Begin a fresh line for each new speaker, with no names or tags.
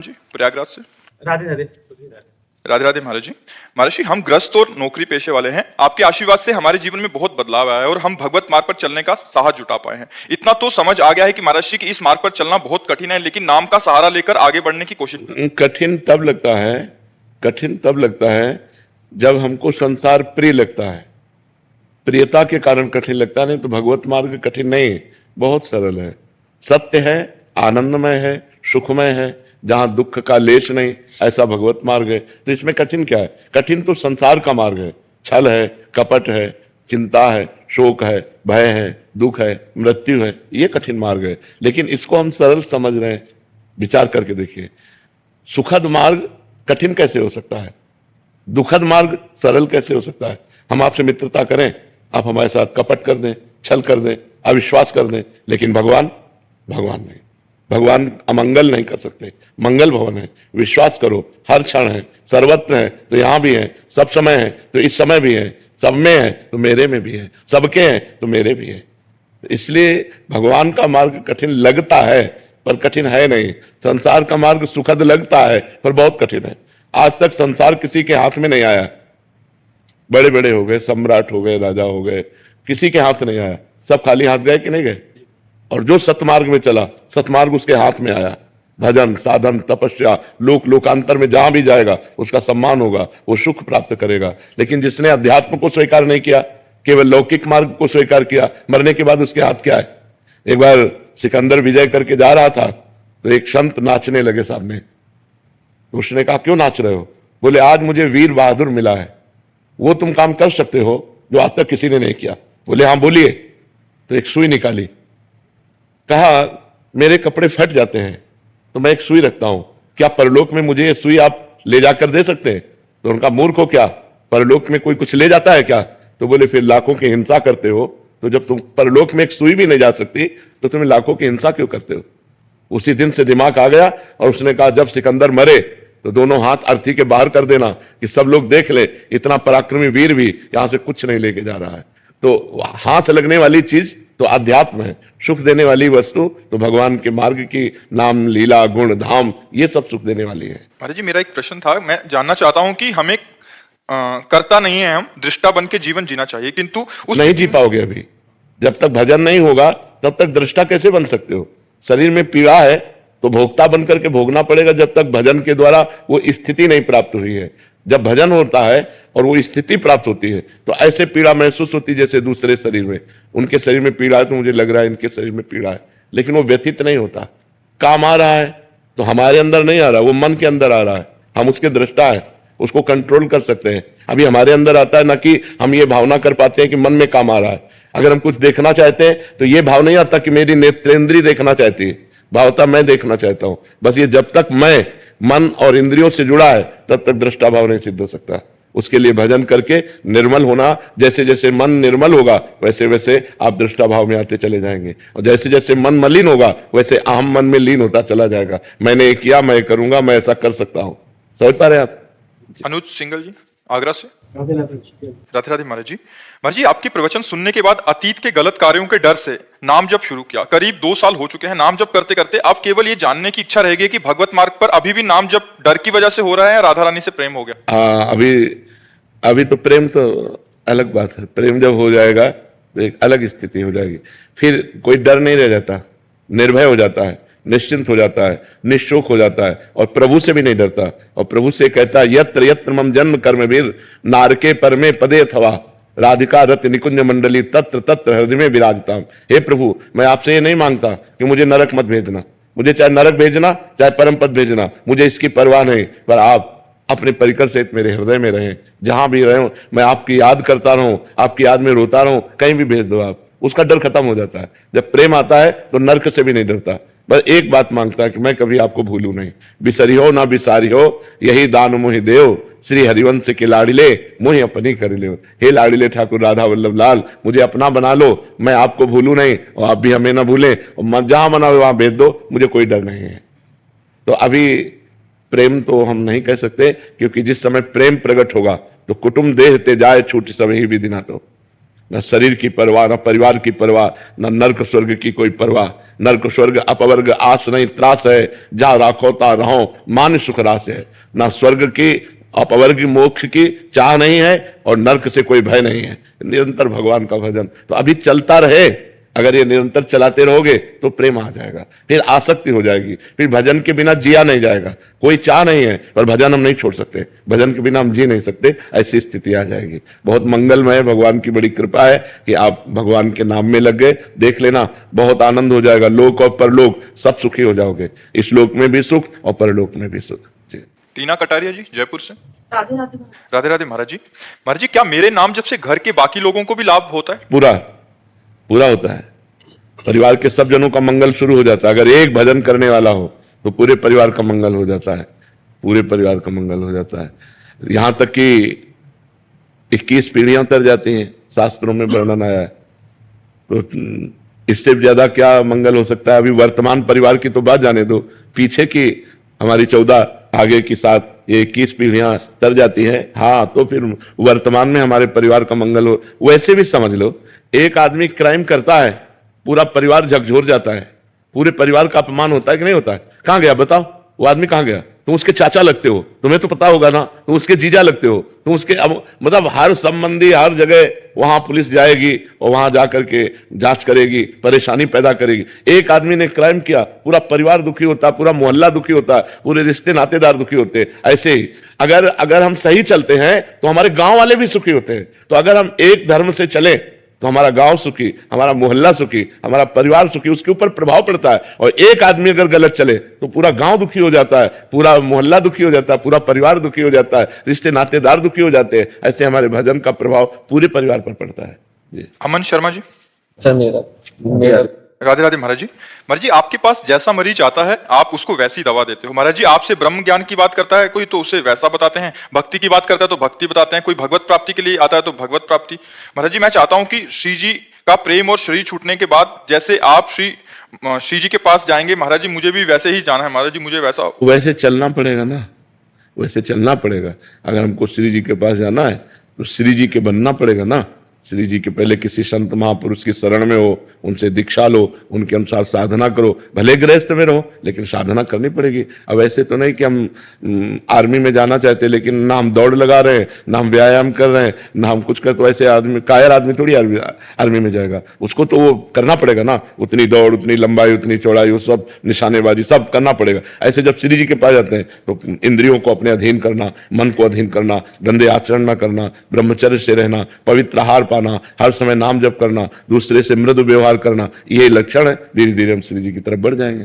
जी प्रयागराज से।
राधे राधे।
राधे राधे महाराज जी। महाराज जी, हम ग्रस्त और नौकरी पेशे वाले हैं। आपके आशीर्वाद से हमारे जीवन में बहुत बदलाव आया है और हम भगवत मार्ग पर चलने का साहस जुटा पाए हैं। इतना तो समझ आ गया है कि महाराज जी कि इस मार्ग पर चलना बहुत कठिन है, लेकिन नाम का सहारा लेकर आगे बढ़ने की कोशिश।
कठिन तब लगता है जब हमको संसार प्रिय लगता है। प्रियता के कारण कठिन लगता है, नहीं तो भगवत मार्ग कठिन नहीं, बहुत सरल है, सत्य है, आनंदमय है, सुखमय है, जहां दुख का लेश नहीं, ऐसा भगवत मार्ग है। तो इसमें कठिन क्या है? कठिन तो संसार का मार्ग है। छल है, कपट है, चिंता है, शोक है, भय है, दुख है, मृत्यु है, ये कठिन मार्ग है। लेकिन इसको हम सरल समझ रहे हैं। विचार करके देखिए, सुखद मार्ग कठिन कैसे हो सकता है? दुखद मार्ग सरल कैसे हो सकता है? हम आपसे मित्रता करें, आप हमारे साथ कपट कर दें, छल कर दें, अविश्वास कर दें, लेकिन भगवान नहीं। भगवान अमंगल नहीं कर सकते, मंगल भवन है। विश्वास करो, हर क्षण है, सर्वत्र है तो यहां भी है, सब समय है तो इस समय भी है, सब में है तो मेरे में भी है, सबके हैं तो मेरे भी है। इसलिए भगवान का मार्ग कठिन लगता है पर कठिन है नहीं। संसार का मार्ग सुखद लगता है पर बहुत कठिन है। आज तक संसार किसी के हाथ में नहीं आया। बड़े बड़े हो गए, सम्राट हो गए, राजा हो गए, किसी के हाथ नहीं आया। सब खाली हाथ गए कि नहीं गए? और जो सतमार्ग में चला, सतमार्ग उसके हाथ में आया। भजन, साधन, तपस्या, लोकांतर में जहां भी जाएगा उसका सम्मान होगा, वो सुख प्राप्त करेगा। लेकिन जिसने अध्यात्म को स्वीकार नहीं किया, केवल लौकिक मार्ग को स्वीकार किया, मरने के बाद उसके हाथ क्या है? एक बार सिकंदर विजय करके जा रहा था तो एक संत नाचने लगे सामने। तो उसने कहा, क्यों नाच रहे हो? बोले, आज मुझे वीर बहादुर मिला है, वो तुम काम कर सकते हो जो आज तक किसी ने नहीं किया। बोले, हाँ बोलिए। तो एक सुई निकाली, कहा, मेरे कपड़े फट जाते हैं तो मैं एक सुई रखता हूं, क्या परलोक में मुझे ये सुई आप ले जाकर दे सकते हैं? तो उनका, मूर्ख हो क्या, परलोक में कोई कुछ ले जाता है क्या? तो बोले, फिर लाखों की हिंसा करते हो, तो जब तुम परलोक में एक सुई भी नहीं जा सकती तो तुम्हें लाखों की हिंसा क्यों करते हो? उसी दिन से दिमाग आ गया और उसने कहा, जब सिकंदर मरे तो दोनों हाथ अर्थी के बाहर कर देना कि सब लोग देख ले, इतना पराक्रमी वीर भी यहां से कुछ नहीं लेके जा रहा है। तो हाथ लगने वाली चीज तो अध्यात्म है, सुख देने वाली वस्तु तो भगवान के मार्ग की नाम, लीला, गुण, धाम, ये सब सुख देने वाली है।
महाराज जी, मेरा एक प्रश्न था, मैं जानना चाहता हूं कि हमें करता नहीं है, हम दृष्टा बन के जीवन जीना चाहिए, किंतु
नहीं जी पाओगे। अभी जब तक भजन नहीं होगा तब तक दृष्टा कैसे बन सकते हो? शरीर में पीड़ा है तो भोक्ता बन करके भोगना पड़ेगा, जब तक भजन के द्वारा वो स्थिति नहीं प्राप्त हुई है। जब भजन होता है और वो स्थिति प्राप्त होती है तो ऐसे पीड़ा महसूस होती है जैसे दूसरे शरीर में। उनके शरीर में पीड़ा है तो मुझे लग रहा है इनके शरीर में पीड़ा है, लेकिन वो व्यथित नहीं होता। काम आ रहा है तो हमारे अंदर नहीं आ रहा, वो मन के अंदर आ रहा है, हम उसके दृष्टा है, उसको कंट्रोल कर सकते हैं। अभी हमारे अंदर आता है ना कि हम ये भावना कर पाते हैं कि मन में काम आ रहा है। अगर हम कुछ देखना चाहते हैं तो ये भाव नहीं आता कि मेरी नेत्रेंद्री देखना चाहती है, भावता मैं देखना चाहता हूं। बस ये जब तक मैं मन और इंद्रियों से जुड़ा है तब तक दृष्टा भाव नहीं सिद्ध हो सकता। उसके लिए भजन करके निर्मल होना, जैसे जैसे मन निर्मल होगा वैसे वैसे आप दृष्टा भाव में आते चले जाएंगे, और जैसे जैसे मन मलिन होगा वैसे अहम मन में लीन होता चला जाएगा। मैंने ये किया, मैं करूंगा, मैं ऐसा कर सकता हूं। समझ पा रहे हैं आप?
अनुज सिंगल जी, आगरा से।
राधे राधे।
राधे राधे महाराज जी। महाराज जी, आपके प्रवचन सुनने के बाद अतीत के गलत कार्यों के डर से नाम जप शुरू किया। करीब 2 साल हो चुके हैं। नाम जप करते करते अब केवल ये जानने की इच्छा रह गई कि भगवत मार्ग पर अभी भी नाम जप डर की वजह से हो रहा है या राधा रानी से प्रेम हो गया?
अभी तो प्रेम तो अलग बात है। प्रेम जब हो जाएगा तो एक अलग स्थिति हो जाएगी, फिर कोई डर नहीं रह जाता, निर्भय हो जाता है, निश्चिंत हो जाता है, निश्चोक हो जाता है, और प्रभु से भी नहीं डरता। और प्रभु से कहता है, यत्र यत्र मम जन्म कर्मवीर नारके परमे पदे अथवा राधिका रत निकुंज मंडली तत्र तत्र हृदय में विराजताम। हे प्रभु, मैं आपसे ये नहीं मांगता कि मुझे नरक मत भेजना, मुझे चाहे नरक भेजना चाहे परम पद भेजना, मुझे इसकी परवाह नहीं, पर आप अपने परिकर सहित मेरे हृदय में रहें। जहां भी रहे मैं आपकी याद करता रहूं, आपकी याद में रोता रहूं, कहीं भी भेज दो आप। उसका डर खत्म हो जाता है। जब प्रेम आता है तो नरक से भी नहीं डरता, बस एक बात मांगता है कि मैं कभी आपको भूलूं नहीं। बिसरी हो ना बिसारी हो, यही दान मोहि देव, श्री हरिवंश के लाडिले मोहि अपनी कर ले। हे लाडिले ठाकुर राधा वल्लभ लाल, मुझे अपना बना लो, मैं आपको भूलूं नहीं और आप भी हमें ना भूलें, और जहां मना वहां भेज दो, मुझे कोई डर नहीं है। तो अभी प्रेम तो हम नहीं कह सकते, क्योंकि जिस समय प्रेम प्रकट होगा तो कुटुंब देह ते जाए छूट सब ही विधि ना। तो न शरीर की परवाह, न परिवार की परवाह, न नर्क स्वर्ग की कोई परवाह। नर्क स्वर्ग अपवर्ग आस नहीं त्रास है, जा राखो ता रहो मान सुख रास है। न स्वर्ग की अपवर्ग मोक्ष की चाह नहीं है और नर्क से कोई भय नहीं है। निरंतर भगवान का भजन तो अभी चलता रहे। अगर ये निरंतर चलाते रहोगे तो प्रेम आ जाएगा, फिर आसक्ति हो जाएगी, फिर भजन के बिना जिया नहीं जाएगा। कोई चाह नहीं है पर भजन हम नहीं छोड़ सकते, भजन के बिना हम जी नहीं सकते, ऐसी स्थिति आ जाएगी। बहुत मंगलमय है, भगवान की बड़ी कृपा है कि आप भगवान के नाम में लग गए। देख लेना बहुत आनंद हो जाएगा, लोक और परलोक सब सुखी हो जाओगे, इस लोक में भी सुख और परलोक में भी सुख। जी।
टीना कटारिया जी जयपुर से।
राधे राधे।
राधे राधे महाराज जी। महाराज जी क्या मेरे नाम जब से घर के बाकी लोगों को भी लाभ होता है?
पूरा पूरा होता है, परिवार के सब जनों का मंगल शुरू हो जाता है। अगर एक भजन करने वाला हो तो पूरे परिवार का मंगल हो जाता है, पूरे परिवार का मंगल हो जाता है। यहां तक कि 21 पीढ़ियां तर जाती हैं, शास्त्रों में वर्णन आया है। तो इससे ज्यादा क्या मंगल हो सकता है? अभी वर्तमान परिवार की तो बात जाने दो, पीछे की हमारी 14 आगे की 7 ये 21 पीढ़ियां तर जाती है। हाँ, तो फिर वर्तमान में हमारे परिवार का मंगल हो। वैसे भी समझ लो, एक आदमी क्राइम करता है, पूरा परिवार झकझोर जाता है, पूरे परिवार का अपमान होता है कि नहीं होता है? कहां गया बताओ, वो आदमी कहां गया? तुम उसके चाचा लगते हो, तुम्हें तो पता होगा ना, तुम उसके जीजा लगते हो, तुम उसके मतलब हर संबंधी हर जगह वहां पुलिस जाएगी और वहां जाकर के जांच करेगी, परेशानी पैदा करेगी। एक आदमी ने क्राइम किया, पूरा परिवार दुखी होता है, पूरा मोहल्ला दुखी होता है, पूरे रिश्ते नातेदार दुखी होते हैं। ऐसे ही अगर हम सही चलते हैं तो हमारे गांव वाले भी सुखी होते हैं। तो अगर हम एक धर्म से चले तो हमारा गांव सुखी, हमारा मोहल्ला सुखी, हमारा परिवार सुखी, उसके ऊपर प्रभाव पड़ता है। और एक आदमी अगर गलत चले तो पूरा गांव दुखी हो जाता है, पूरा मोहल्ला दुखी हो जाता है, पूरा परिवार दुखी हो जाता है, रिश्ते नातेदार दुखी हो जाते हैं। ऐसे हमारे भजन का प्रभाव पूरे परिवार पर पड़ता है। जी।
अमन शर्मा जी।
सर मेरा
राधे राधे महाराज जी। महाराज जी आपके पास जैसा मरीज आता है आप उसको वैसी दवा देते हो। महाराज जी आपसे ब्रह्म ज्ञान की बात करता है कोई तो उसे वैसा बताते हैं, भक्ति की बात करता है तो भक्ति बताते हैं, कोई भगवत प्राप्ति के लिए आता है तो भगवत प्राप्ति। महाराज जी मैं चाहता हूं कि श्री जी का प्रेम और शरीर छूटने के बाद जैसे आप श्री जी के पास जाएंगे, महाराज जी मुझे भी वैसे ही जाना है। महाराज जी मुझे वैसे
चलना पड़ेगा ना, वैसे चलना पड़ेगा। अगर हमको श्री जी के पास जाना है तो श्री जी के बनना पड़ेगा ना। श्री जी के पहले किसी संत महापुरुष की शरण में हो, उनसे दीक्षा लो, उनके अनुसार साधना करो। भले गृहस्थ में रहो लेकिन साधना करनी पड़ेगी। अब ऐसे तो नहीं कि हम आर्मी में जाना चाहते लेकिन ना हम दौड़ लगा रहे हैं, ना हम व्यायाम कर रहे हैं, ना हम कुछ कर, तो ऐसे आदमी कायर आदमी थोड़ी आर्मी में जाएगा। उसको तो वो करना पड़ेगा ना, उतनी दौड़, उतनी लंबाई, उतनी चौड़ाई, वो सब निशानेबाजी सब करना पड़ेगा। ऐसे जब श्री जी के पास जाते हैं तो इंद्रियों को अपने अधीन करना, मन को अधीन करना, गंदे आचरण न करना, ब्रह्मचर्य से रहना, पवित्र आहार पाना, हर समय नाम जप करना, दूसरे से मृदु व्यवहार करना, ये लक्षण है। धीरे धीरे हम श्री जी की तरफ बढ़ जाएंगे।